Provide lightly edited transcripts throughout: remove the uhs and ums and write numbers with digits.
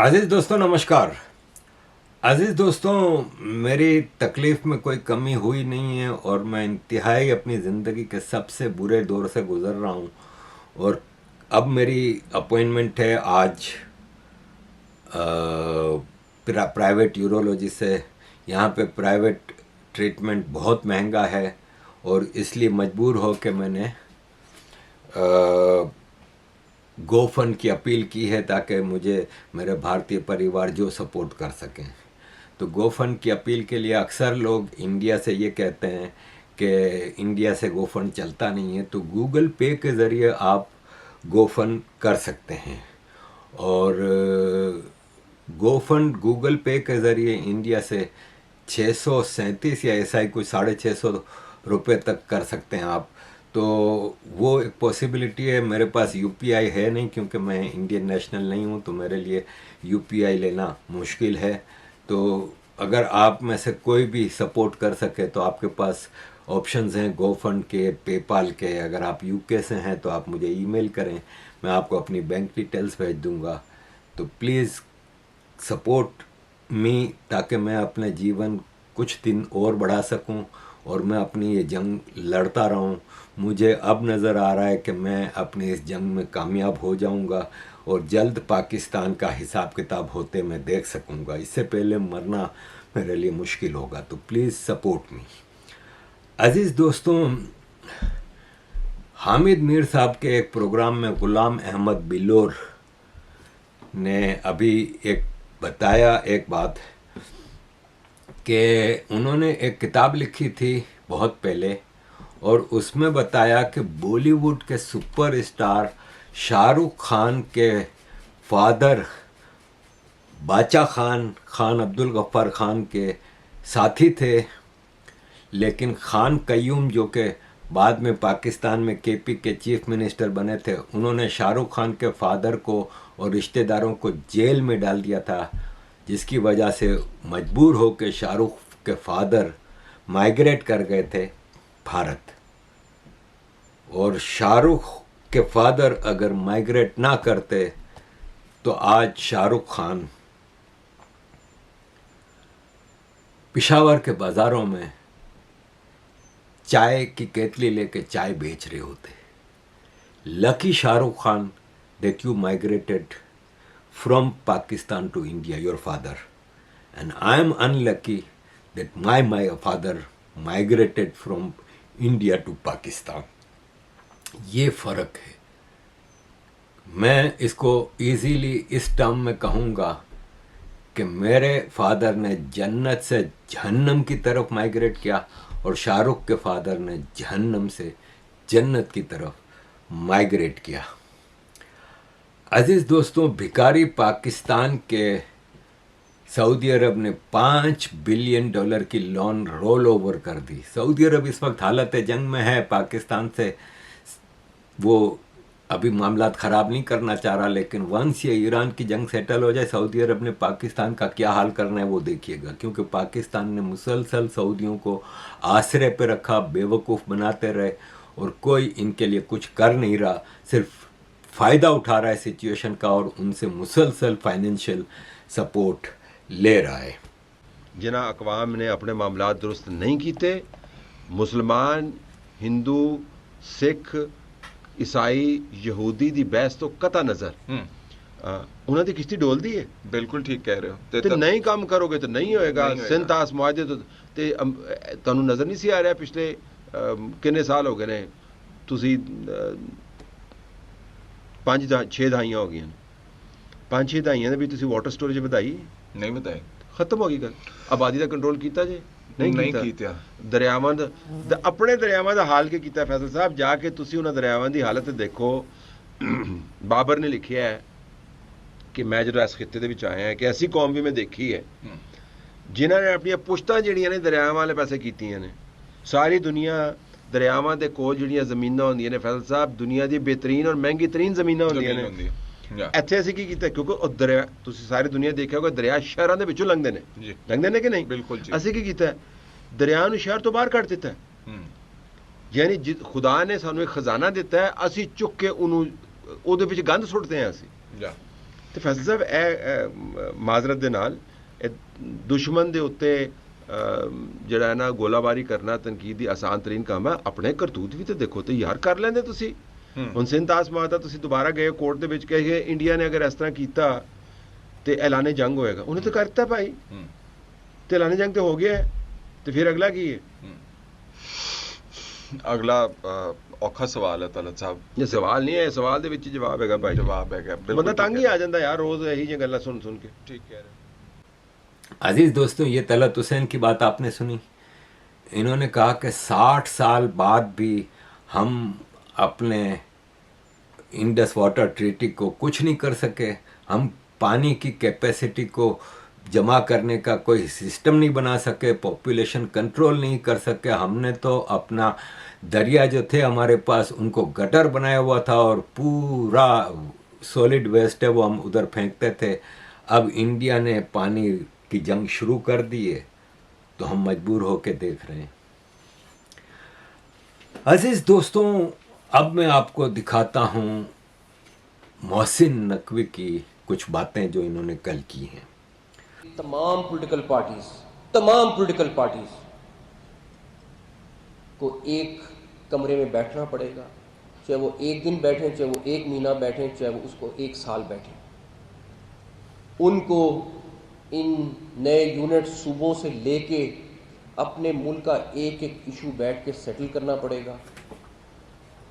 अजीज़ दोस्तों नमस्कार। अजीज़ दोस्तों, मेरी तकलीफ़ में कोई कमी हुई नहीं है और मैं इंतहाई अपनी ज़िंदगी के सबसे बुरे दौर से गुज़र रहा हूँ। और अब मेरी अपॉइंटमेंट है आज प्राइवेट यूरोलॉजी से। यहाँ पे प्राइवेट ट्रीटमेंट बहुत महंगा है और इसलिए मजबूर हो के मैंने गो फंड की अपील की है ताकि मुझे मेरे भारतीय परिवार जो सपोर्ट कर सकें। तो गो फंड की अपील के लिए अक्सर लोग इंडिया से ये कहते हैं कि इंडिया से गो फंड चलता नहीं है, तो गूगल पे के ज़रिए आप गो फंड कर सकते हैं। और गो फंड गूगल पे के ज़रिए इंडिया से 637 या ऐसा ही कुछ 650 रुपये तक कर सकते हैं आप। तो वो एक पॉसिबिलिटी है। मेरे पास यूपीआई है नहीं क्योंकि मैं इंडियन नेशनल नहीं हूँ, तो मेरे लिए यूपीआई लेना मुश्किल है। तो अगर आप में से कोई भी सपोर्ट कर सके तो आपके पास ऑप्शंस हैं गो फंड के, पेपाल के। अगर आप यूके से हैं तो आप मुझे ईमेल करें, मैं आपको अपनी बैंक डिटेल्स भेज दूंगा। तो प्लीज़ सपोर्ट मी ताकि मैं अपने जीवन कुछ दिन और बढ़ा सकूं और मैं अपनी ये जंग लड़ता रहूं। मुझे अब नज़र आ रहा है कि मैं अपनी इस जंग में कामयाब हो जाऊंगा और जल्द पाकिस्तान का हिसाब किताब होते मैं देख सकूंगा। इससे पहले मरना मेरे लिए मुश्किल होगा। तो प्लीज़ सपोर्ट मी। अज़ीज़ दोस्तों, हामिद मीर साहब के एक प्रोग्राम में गुलाम अहमद बिलोर ने अभी एक बताया एक बात कि उन्होंने एक किताब लिखी थी बहुत पहले और उसमें बताया कि बॉलीवुड के सुपरस्टार शाहरुख खान के फादर बाचा खान, खान अब्दुल गफ्फार खान के साथी थे। लेकिन खान कयूम जो कि बाद में पाकिस्तान में केपी के चीफ मिनिस्टर बने थे, उन्होंने शाहरुख खान के फादर को और रिश्तेदारों को जेल में डाल दिया था, जिसकी वजह से मजबूर हो के शाहरुख के फादर माइग्रेट कर गए थे भारत। और शाहरुख के फादर अगर माइग्रेट ना करते तो आज शाहरुख खान पिशावर के बाज़ारों में चाय की केतली लेके चाय बेच रहे होते। Lucky Shahrukh Khan that you migrated from Pakistan to India, your father, and I am unlucky that my father migrated from India to Pakistan. ये फ़र्क है। मैं इसको इजीली इस टर्म में कहूँगा कि मेरे फादर ने जन्नत से जहन्नम की तरफ माइग्रेट किया और शाहरुख के फादर ने जहन्नम से जन्नत की तरफ माइग्रेट किया। अजीज़ दोस्तों, भिखारी पाकिस्तान के सऊदी अरब ने $5 बिलियन की लोन रोल ओवर कर दी। सऊदी अरब इस वक्त हालत जंग में है पाकिस्तान से, वो अभी मामलात ख़राब नहीं करना चाह रहा, लेकिन वंस ये ईरान की जंग सेटल हो जाए सऊदी अरब ने पाकिस्तान का क्या हाल करना है वो देखिएगा। क्योंकि पाकिस्तान ने मुसलसल सऊदियों को आसरे पे रखा, बेवकूफ़ बनाते रहे और कोई इनके लिए कुछ कर नहीं रहा, सिर्फ फ़ायदा उठा रहा है सिचुएशन का और उनसे मुसलसल फाइनेंशियल सपोर्ट ले रहा है। जिन्हें अकवाम ने अपने मामला दुरुस्त नहीं किए, मुसलमान, हिंदू, सिख, ईसाई, यहूदी दी बहस तो कता नज़र उन्होंने दी किश्ती डोल दी है। बिल्कुल ठीक कह रहे हो। तो नहीं काम करोगे तो नहीं होएगा। सिंतास मुआहदे तो तुहानू नज़र नहीं सी आ रहा पिछले किन्ने साल हो गए ने, तुसी 5-6 दहाइयां हो गई, 5-6 दहाइयां भी तुसी वाटर स्टोरेज ਵਧਾਈ नहीं बताए, खत्म हो गई गल। आबादी का कंट्रोल किया जे नहीं कीता। दरियावां दा अपने दरियावां दा हाल के किया फैसल साहब, जाके तुसी उन्हां दरियावां दी हालत देखो। बाबर ने लिखिया है कि मैं जो इस खिते दे विच आया है कि ऐसी कौम भी मैं देखी है जिन्हां ने अपनी पुश्तां जिहड़ियां ने दरियावां वाले पासे कीतियां ने। सारी दुनिया दरियावां दे कोल जिहड़ियां ज़मीनां होंदियां ने फैसल साहब, दुनिया दी बेहतरीन और महंगी तरीन ज़मीनां होंदियां ने। ਇੱਥੇ ਅਸੀਂ ਕੀ ਕੀਤਾ, ਕਿਉਂਕਿ ਉਹ ਦਰਿਆ ਤੁਸੀਂ ਸਾਰੀ ਦੁਨੀਆ ਦੇਖਿਆ ਹੋਗਾ ਦਰਿਆ ਸ਼ਹਿਰਾਂ ਦੇ ਵਿੱਚੋਂ ਲੰਘਦੇ ਨੇ ਜੀ, ਲੰਘਦੇ ਨੇ ਕਿ ਨਹੀਂ? ਬਿਲਕੁਲ ਜੀ। ਅਸੀਂ ਕੀ ਕੀਤਾ, ਦਰਿਆ ਨੂੰ ਸ਼ਹਿਰ ਤੋਂ ਬਾਹਰ ਕੱਢ ਦਿੱਤਾ। ਯਾਨੀ ਖੁਦਾ ਨੇ ਸਾਨੂੰ ਇੱਕ ਖਜ਼ਾਨਾ ਦਿੱਤਾ ਹੈ, ਅਸੀਂ ਚੁੱਕ ਕੇ ਉਹਨੂੰ ਉਹਦੇ ਵਿੱਚ ਗੰਦ ਸੁੱਟਦੇ ਹਾਂ ਅਸੀਂ। ਤੇ ਫੈਸਲ ਸਾਹਿਬ ਇਹ ਮਾਜ਼ਰਤ ਦੇ ਨਾਲ ਇਹ ਦੁਸ਼ਮਣ ਦੇ ਉੱਤੇ ਜਿਹੜਾ ਹੈ ਨਾ ਗੋਲਾਬਾਰੀ ਕਰਨਾ ਤਨਕੀਦ ਦੀ ਆਸਾਨ ਤਰੀਨ ਕੰਮ ਹੈ। ਆਪਣੇ ਕਰਤੂਤ ਵੀ ਤੇ ਦੇਖੋ ਤੇ ਯਾਰ ਕਰ ਲੈਂਦੇ ਤੁਸੀਂ। ਹੁਣ ਸਿੰਤਾਸ ਮਾਤਾ ਤੁਸੀਂ ਦੁਬਾਰਾ ਗਏ ਕੋਰਟ ਦੇ ਵਿੱਚ ਕਹੇ ਇੰਡੀਆ ਨੇ ਅਗਰ ਇਸ ਤਰ੍ਹਾਂ ਕੀਤਾ ਤੇ ਐਲਾਨੇ ਜੰਗ ਹੋਏਗਾ। ਉਹਨੇ ਤਾਂ ਕਰਤਾ ਭਾਈ, ਤੇ ਐਲਾਨੇ ਜੰਗ ਤੇ ਹੋ ਗਿਆ ਤੇ ਫਿਰ ਅਗਲਾ ਕੀ ਹੈ? ਅਗਲਾ ਔਖਾ ਸਵਾਲ ਹੈ ਤਲਤ ਸਾਹਿਬ। ਇਹ ਸਵਾਲ ਨਹੀਂ ਹੈ, ਸਵਾਲ ਦੇ ਵਿੱਚ ਹੀ ਜਵਾਬ ਹੈਗਾ ਭਾਈ। ਜਵਾਬ ਹੈਗਾ, ਬੰਦਾ ਤੰਗ ਹੀ ਆ ਜਾਂਦਾ यार रोज यही जो गल्ला सुन सुन के। ठीक कह रहे अजीज दोस्तों, ये तलत हुसैन की बात आपने सुनी। इन्होंने कहा कि 60 साल बाद भी हम अपने इंडस वाटर ट्रीटी को कुछ नहीं कर सके। हम पानी की कैपेसिटी को जमा करने का कोई सिस्टम नहीं बना सके, पॉपुलेशन कंट्रोल नहीं कर सके। हमने तो अपना दरिया जो थे हमारे पास उनको गटर बनाया हुआ था और पूरा सॉलिड वेस्ट है वो हम उधर फेंकते थे। अब इंडिया ने पानी की जंग शुरू कर दी है तो हम मजबूर होकर देख रहे हैं। अजीज दोस्तों, अब मैं आपको दिखाता हूँ मोहसिन नकवी की कुछ बातें जो इन्होंने कल की हैं। तमाम पॉलिटिकल पार्टीज को एक कमरे में बैठना पड़ेगा, चाहे वो एक दिन बैठें, चाहे वो एक महीना बैठें, चाहे वो उसको एक साल बैठें। उनको इन नए यूनिट सूबों से लेके अपने मुल्क का एक एक इशू बैठ के सेटल करना पड़ेगा।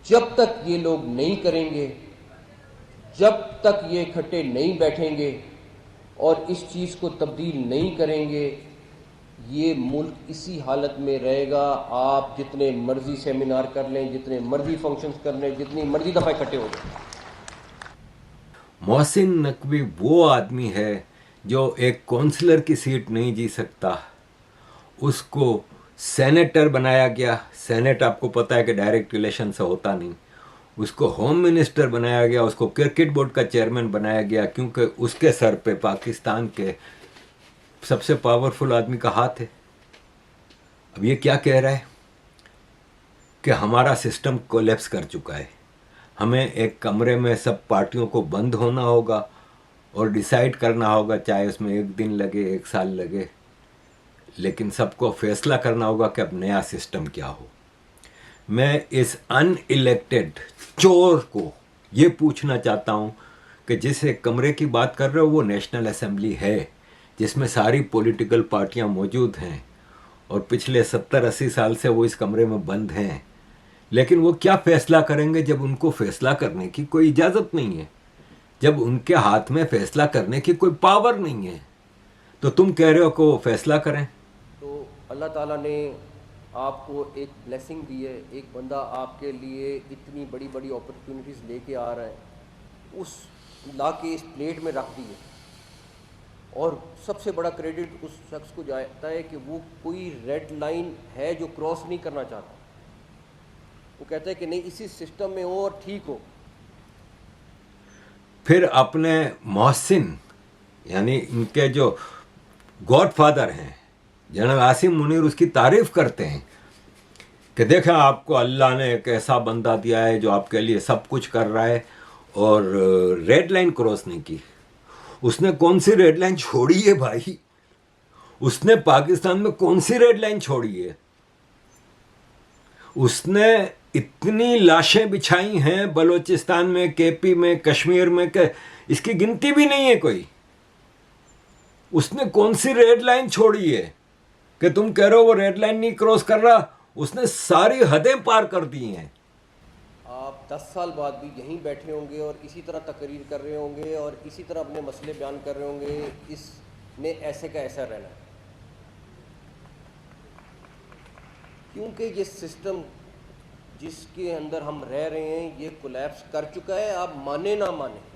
जब तक ये लोग नहीं करेंगे, जब तक ये इकट्ठे नहीं बैठेंगे और इस चीज़ को तब्दील नहीं करेंगे, ये मुल्क इसी हालत में रहेगा। आप जितने मर्जी सेमिनार कर लें, जितने मर्जी फंक्शंस कर लें, जितनी मर्जी दफ़ा इकट्ठे हो जाए। मोहसिन नकवी वो आदमी है जो एक काउंसलर की सीट नहीं जी सकता, उसको सेनेटर बनाया गया। सेनेट आपको पता है कि डायरेक्ट इलेक्शन से होता नहीं। उसको होम मिनिस्टर बनाया गया, उसको क्रिकेट बोर्ड का चेयरमैन बनाया गया, क्योंकि उसके सर पे पाकिस्तान के सबसे पावरफुल आदमी का हाथ है। अब ये क्या कह रहा है कि हमारा सिस्टम कोलैप्स कर चुका है, हमें एक कमरे में सब पार्टियों को बंद होना होगा और डिसाइड करना होगा, चाहे उसमें एक दिन लगे, एक साल लगे, लेकिन सबको फैसला करना होगा कि अब नया सिस्टम क्या हो। मैं इस अनइलेक्टेड चोर को ये पूछना चाहता हूँ कि जिस एक कमरे की बात कर रहे हो वो नेशनल असेंबली है, जिसमें सारी पॉलिटिकल पार्टियाँ मौजूद हैं और पिछले 70-80 साल से वो इस कमरे में बंद हैं, लेकिन वो क्या फैसला करेंगे जब उनको फैसला करने की कोई इजाज़त नहीं है, जब उनके हाथ में फैसला करने की कोई पावर नहीं है। तो तुम कह रहे हो कि वो फैसला करें। तो अल्लाह ताला ने आपको एक ब्लेसिंग दी है, एक बंदा आपके लिए इतनी बड़ी बड़ी अपॉर्चुनिटीज़ लेके आ रहा है, उस ला के इस प्लेट में रख दी है। और सबसे बड़ा क्रेडिट उस शख्स को जाता है कि वो कोई रेड लाइन है जो क्रॉस नहीं करना चाहता। वो कहता है कि नहीं, इसी सिस्टम में हो और ठीक हो। फिर अपने मोहसिन यानी इनके जो गॉडफादर हैं जनरल आसिम मुनीर उसकी तारीफ करते हैं कि देखें आपको अल्लाह ने एक ऐसा बंदा दिया है जो आपके लिए सब कुछ कर रहा है और रेड लाइन क्रॉस नहीं की। उसने कौन सी रेड लाइन छोड़ी है भाई? उसने पाकिस्तान में कौन सी रेड लाइन छोड़ी है? उसने इतनी लाशें बिछाई हैं बलूचिस्तान में, केपी में, कश्मीर में कि इसकी गिनती भी नहीं है कोई। उसने कौन सी रेड लाइन छोड़ी है कि तुम कह रहे हो वो रेड लाइन नहीं क्रॉस कर रहा? उसने सारी हदें पार कर दी हैं। आप 10 साल बाद भी यहीं बैठे होंगे और इसी तरह तकरीर कर रहे होंगे और इसी तरह अपने मसले बयान कर रहे होंगे। इसने ऐसे का ऐसा रहना है, क्योंकि ये सिस्टम जिसके अंदर हम रह रहे हैं ये कोलैप्स कर चुका है, आप माने ना माने।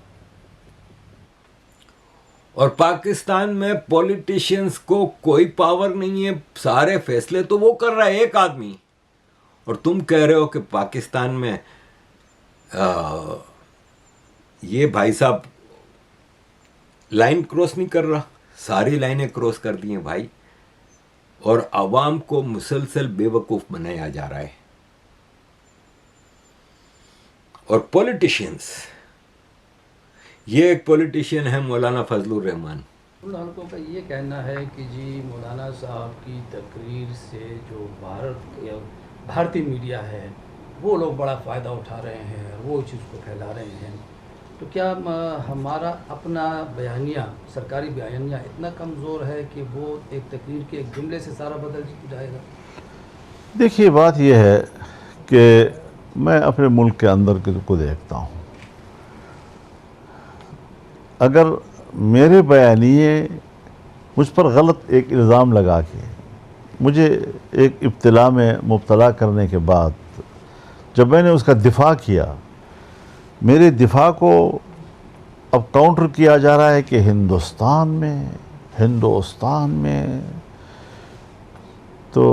और पाकिस्तान में पॉलिटिशियंस को कोई पावर नहीं है, सारे फैसले तो वो कर रहा है एक आदमी। और तुम कह रहे हो कि पाकिस्तान में ये भाई साहब लाइन क्रॉस नहीं कर रहा। सारी लाइनें क्रॉस कर दी हैं भाई, और आवाम को मुसलसल बेवकूफ़ बनाया जा रहा है। और पॉलिटिशियंस ये एक पॉलिटिशियन है मौलाना फजलुर रहमान। उन हल्कों का ये कहना है कि जी मौलाना साहब की तकरीर से जो भारत या भारतीय मीडिया है वो लोग बड़ा फ़ायदा उठा रहे हैं, वो इस चीज़ को फैला रहे हैं। तो क्या हमारा अपना बयानिया, सरकारी बयानिया इतना कमज़ोर है कि वो एक तकरीर के एक जुमले से सारा बदल जाएगा? देखिए, बात यह है कि मैं अपने मुल्क के अंदर को देखता हूँ। अगर मेरे बयानिए मुझ पर गलत एक इल्ज़ाम लगा के मुझे एक इब्तिला में मुब्तला करने के बाद जब मैंने उसका दिफा किया, मेरे दिफा को अब काउंटर किया जा रहा है कि हिंदुस्तान में तो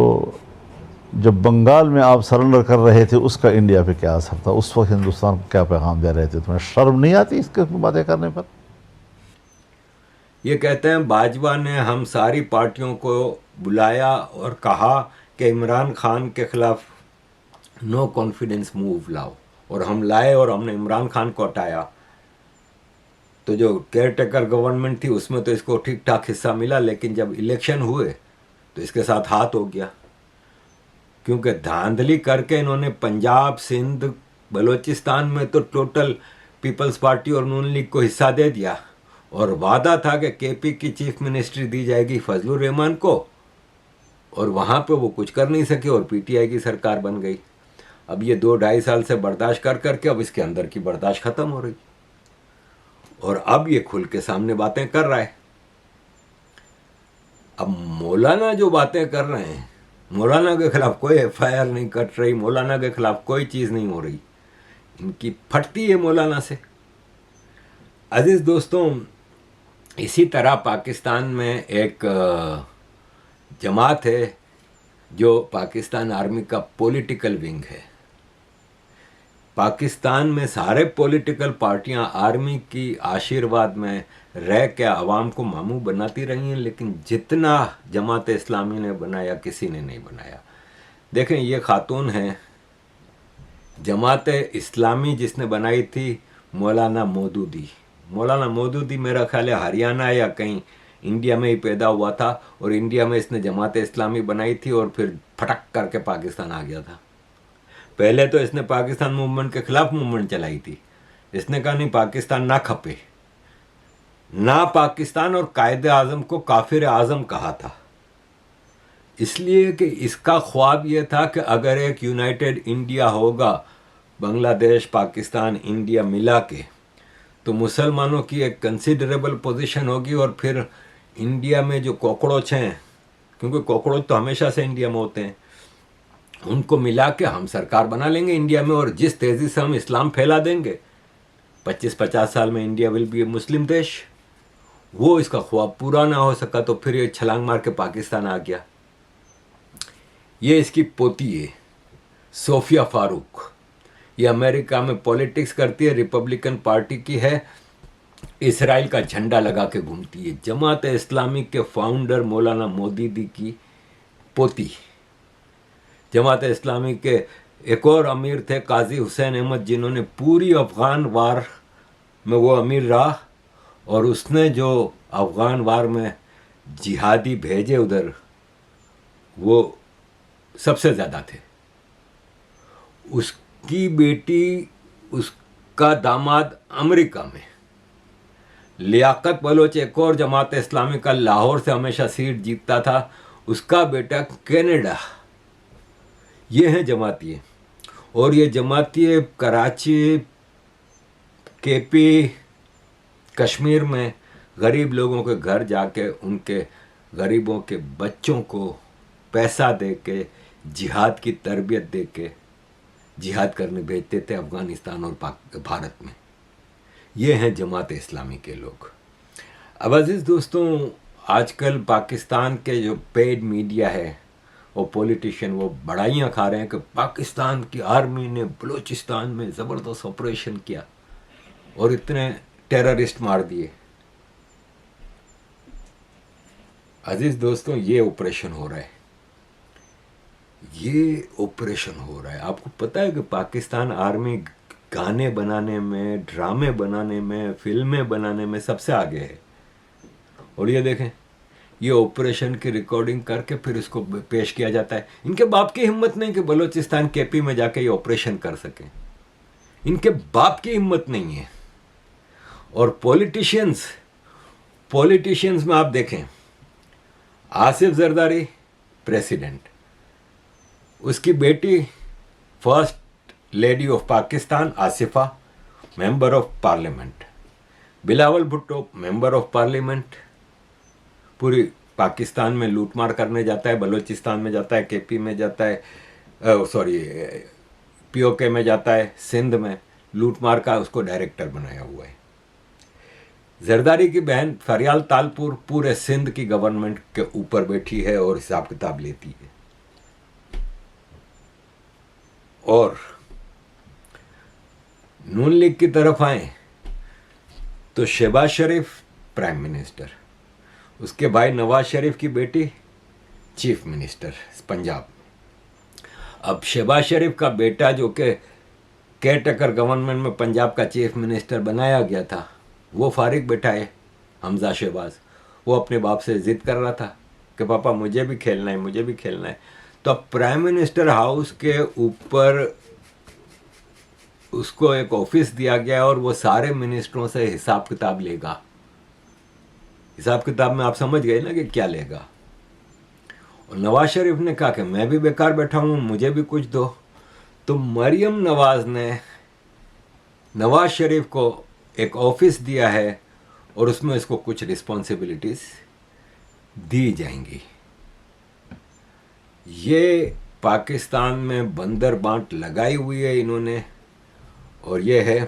जब बंगाल में आप सरेंडर कर रहे थे उसका इंडिया पे क्या असर था, उस वक्त हिंदुस्तान को क्या पैगाम दे रहे थे? तुम्हें शर्म नहीं आती इसके बातें करने पर? ये कहते हैं बाजवा ने हम सारी पार्टियों को बुलाया और कहा कि इमरान खान के खिलाफ नो कॉन्फिडेंस मूव लाओ, और हम लाए और हमने इमरान खान को हटाया। तो जो केयर टेकर गवर्नमेंट थी उसमें तो इसको ठीक ठाक हिस्सा मिला, लेकिन जब इलेक्शन हुए तो इसके साथ हाथ हो गया, क्योंकि धांधली करके इन्होंने पंजाब, सिंध, बलूचिस्तान में तो टोटल पीपल्स पार्टी और नून लीग को हिस्सा दे दिया, और वादा था कि केपी की चीफ मिनिस्ट्री दी जाएगी फजलुर रहमान को, और वहाँ पे वो कुछ कर नहीं सके और पीटीआई की सरकार बन गई। अब ये 2-2.5 साल से बर्दाश्त कर करके अब इसके अंदर की बर्दाश्त खत्म हो रही, और अब ये खुल के सामने बातें कर रहा है। अब मौलाना जो बातें कर रहे हैं, मौलाना के खिलाफ कोई एफआईआर नहीं कट रही, मौलाना के खिलाफ कोई चीज़ नहीं हो रही, इनकी फटती है मौलाना से। अजीज़ दोस्तों, इसी तरह पाकिस्तान में एक जमात है जो पाकिस्तान आर्मी का पॉलिटिकल विंग है। पाकिस्तान में सारे पॉलिटिकल पार्टियां आर्मी की आशीर्वाद में रह के आवाम को मामू बनाती रही हैं, लेकिन जितना जमात इस्लामी ने बनाया किसी ने नहीं बनाया। देखें, ये खातून हैं जमात इस्लामी जिसने बनाई थी मौलाना मौदूदी। मौलाना मौदूदी मेरा ख्याल है हरियाणा या कहीं इंडिया में ही पैदा हुआ था, और इंडिया में इसने जमात इस्लामी बनाई थी और फिर फटक करके पाकिस्तान आ गया था। पहले तो इसने पाकिस्तान मूवमेंट के खिलाफ मूवमेंट चलाई थी। इसने कहा नहीं, पाकिस्तान ना खपे, ना पाकिस्तान, और कायदे आज़म को काफिर आज़म कहा था, इसलिए कि इसका ख्वाब यह था कि अगर एक यूनाइटेड इंडिया होगा, बांग्लादेश, पाकिस्तान, इंडिया मिला के, तो मुसलमानों की एक कंसिडरेबल पोजीशन होगी, और फिर इंडिया में जो कॉकरोच हैं, क्योंकि कॉकरोच तो हमेशा से इंडिया में होते हैं, उनको मिला के हम सरकार बना लेंगे इंडिया में, और जिस तेज़ी से हम इस्लाम फैला देंगे 25-50 साल में इंडिया विल बी ए मुस्लिम देश। वो इसका ख्वाब पूरा ना हो सका तो फिर ये छलांग मार के पाकिस्तान आ गया। ये इसकी पोती है सोफिया फारूक, ये अमेरिका में पॉलिटिक्स करती है, रिपब्लिकन पार्टी की है, इसराइल का झंडा लगा के घूमती है। जमात इस्लामी के फाउंडर मौलाना मौदूदी की पोती। जमात इस्लामी के एक और अमीर थे काजी हुसैन अहमद, जिन्होंने पूरी अफ़गान वार में वो अमीर रहा, और उसने जो अफ़गान वार में जिहादी भेजे उधर, वो सबसे ज़्यादा थे। उसकी बेटी, उसका दामाद अमेरिका में, लियाकत बलोच एक और जमात इस्लामी का लाहौर से हमेशा सीट जीतता था, उसका बेटा कनाडा। ये हैं जमातिये, और ये जमातिये कराची, केपी, कश्मीर में गरीब लोगों के घर जाके उनके गरीबों के बच्चों को पैसा दे के, जिहाद की तरबियत दे के जिहाद करने भेजते थे अफ़गानिस्तान और भारत में। ये हैं जमात इस्लामी के लोग। अब अजीज़ दोस्तों, आजकल पाकिस्तान के जो पेड मीडिया है और पॉलिटिशियन वो बड़ाइयाँ खा रहे हैं कि पाकिस्तान की आर्मी ने बलूचिस्तान में ज़बरदस्त ऑपरेशन किया और इतने टेररिस्ट मार दिए। अजीज़ दोस्तों, ये ऑपरेशन हो रहा है, ये ऑपरेशन हो रहा है। आपको पता है कि पाकिस्तान आर्मी गाने बनाने में, ड्रामे बनाने में, फिल्में बनाने में सबसे आगे है। और ये देखें, ये ऑपरेशन की रिकॉर्डिंग करके फिर इसको पेश किया जाता है। इनके बाप की हिम्मत नहीं कि बलूचिस्तान केपी में जाके ये ऑपरेशन कर सकें, इनके बाप की हिम्मत नहीं है। और पॉलिटिशियंस में आप देखें, आसिफ जरदारी प्रेसिडेंट, उसकी बेटी first lady of Pakistan Asifa member of parliament, Bilawal Bhutto member of parliament, पूरी पाकिस्तान में लूटमार करने जाता है, बलूचिस्तान में जाता है, केपी में जाता है, पीओके में जाता है, सिंध में लूटमार का उसको डायरेक्टर बनाया हुआ है। जरदारी की बहन फरियाल तालपुर पूरे सिंध की गवर्नमेंट के ऊपर बैठी है और हिसाब किताब लेती है। और नून लीग की तरफ आए तो शहबाज शरीफ प्राइम मिनिस्टर, उसके भाई नवाज शरीफ की बेटी चीफ मिनिस्टर पंजाब। अब शहबाज शरीफ का बेटा जो कि केयरटेकर गवर्नमेंट में पंजाब का चीफ मिनिस्टर बनाया गया था, वो फारिग बैठा है, हमजा शहबाज। वो अपने बाप से जिद कर रहा था कि पापा मुझे भी खेलना है, मुझे भी खेलना है। तो अब प्राइम मिनिस्टर हाउस के ऊपर उसको एक ऑफिस दिया गया और वो सारे मिनिस्टरों से हिसाब किताब लेगा। हिसाब किताब में आप समझ गए ना कि क्या लेगा। और नवाज शरीफ ने कहा कि मैं भी बेकार बैठा हूँ, मुझे भी कुछ दो। तो मरियम नवाज ने नवाज शरीफ को एक ऑफिस दिया है और उसमें इसको कुछ रिस्पॉन्सिबिलिटीज दी जाएंगी। ये पाकिस्तान में बंदर बांट लगाई हुई है इन्होंने। और ये है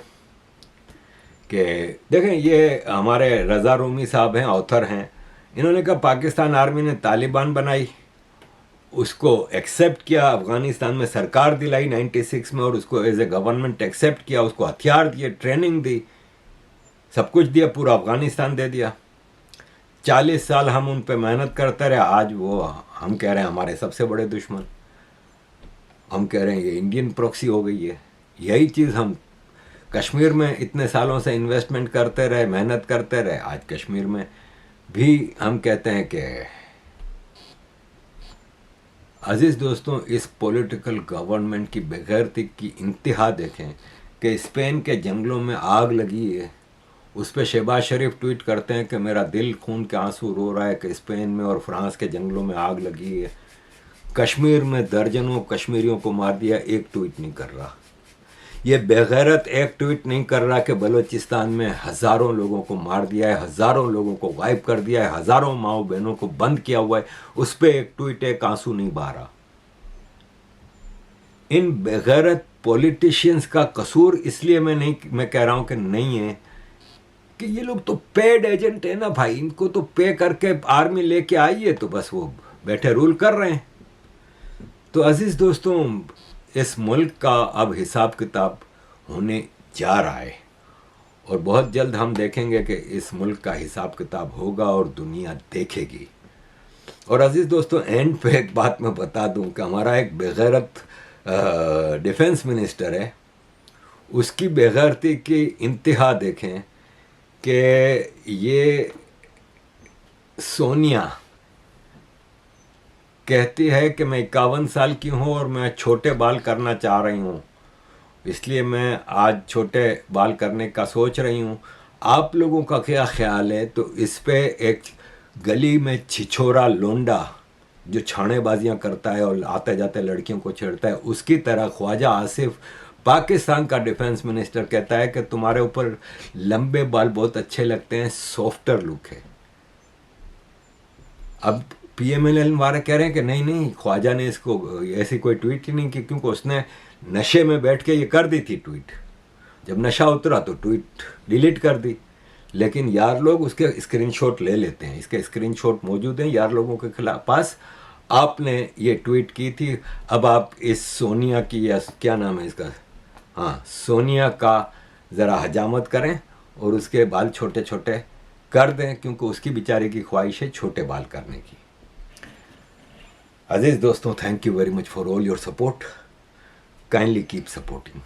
कि देखें, ये हमारे रज़ा रूमी साहब हैं, ऑथर हैं। इन्होंने कहा पाकिस्तान आर्मी ने तालिबान बनाई, उसको एक्सेप्ट किया, अफ़गानिस्तान में सरकार दिलाई 96 में और उसको एज ए गवर्नमेंट एक्सेप्ट किया, उसको हथियार दिए, ट्रेनिंग दी, सब कुछ दिया, पूरा अफ़गानिस्तान दे दिया। 40 साल हम उन पे मेहनत करते रहे। आज वो हम कह रहे हैं हमारे सबसे बड़े दुश्मन, हम कह रहे हैं ये इंडियन प्रॉक्सी हो गई है। यही चीज़ हम कश्मीर में इतने सालों से इन्वेस्टमेंट करते रहे, मेहनत करते रहे, आज कश्मीर में भी हम कहते हैं कि अजीज़ दोस्तों, इस पॉलिटिकल गवर्नमेंट की बेगैरती की इंतहा देखें कि स्पेन के जंगलों में आग लगी है, उस पर शहबाज शरीफ ट्वीट करते हैं कि मेरा दिल खून के आंसू रो रहा है कि स्पेन में और फ्रांस के जंगलों में आग लगी है। कश्मीर में दर्जनों कश्मीरियों को मार दिया, एक ट्वीट नहीं कर रहा। ये बेगैरत एक ट्वीट नहीं कर रहा कि बलूचिस्तान में हज़ारों लोगों को मार दिया है, हज़ारों लोगों को गायब कर दिया है, हज़ारों माओ बहनों को बंद किया हुआ है, उस पर एक ट्वीट, एक आंसू नहीं बहा रहा। इन बेगैरत पॉलिटिशियंस का कसूर इसलिए मैं कह रहा हूं कि नहीं है कि ये लोग तो पेड एजेंट है ना भाई, इनको तो पे करके आर्मी लेके आई है तो बस वो बैठे रूल कर रहे हैं। तो अजीज दोस्तों, इस मुल्क का अब हिसाब किताब होने जा रहा है और बहुत जल्द हम देखेंगे कि इस मुल्क का हिसाब किताब होगा और दुनिया देखेगी। और अजीज दोस्तों, एंड पे एक बात मैं बता दूं कि हमारा एक बेगैरत डिफेंस मिनिस्टर है, उसकी बेगैरती की इंतहा देखें कि ये सोनिया कहती है कि मैं 51 साल की हूँ और मैं छोटे बाल करना चाह रही हूँ, इसलिए मैं आज छोटे बाल करने का सोच रही हूँ। आप लोगों का क्या ख्याल है? तो इस पे एक गली में छिछोरा लोंडा जो छानेबाजियाँ करता है और आते जाते लड़कियों को छेड़ता है, उसकी तरह ख्वाजा आसिफ पाकिस्तान का डिफेंस मिनिस्टर कहता है कि तुम्हारे ऊपर लंबे बाल बहुत अच्छे लगते हैं, सॉफ्टर लुक है। अब PMLN वाले कह रहे हैं कि नहीं नहीं, ख्वाजा ने इसको ऐसी कोई ट्वीट ही नहीं की, क्योंकि उसने नशे में बैठ के ये कर दी थी ट्वीट। जब नशा उतरा तो ट्वीट डिलीट कर दी। लेकिन यार लोग उसके स्क्रीनशॉट ले लेते हैं, इसके स्क्रीनशॉट मौजूद हैं यार लोगों के खिलाफ पास। आपने ये ट्वीट की थी, अब आप इस सोनिया की, या क्या नाम है इसका, हाँ सोनिया का ज़रा हजामत करें और उसके बाल छोटे छोटे कर दें, क्योंकि उसकी बेचारे की ख्वाहिश है छोटे बाल करने की। अजीज दोस्तों, thank you very much for all your support. Kindly keep supporting.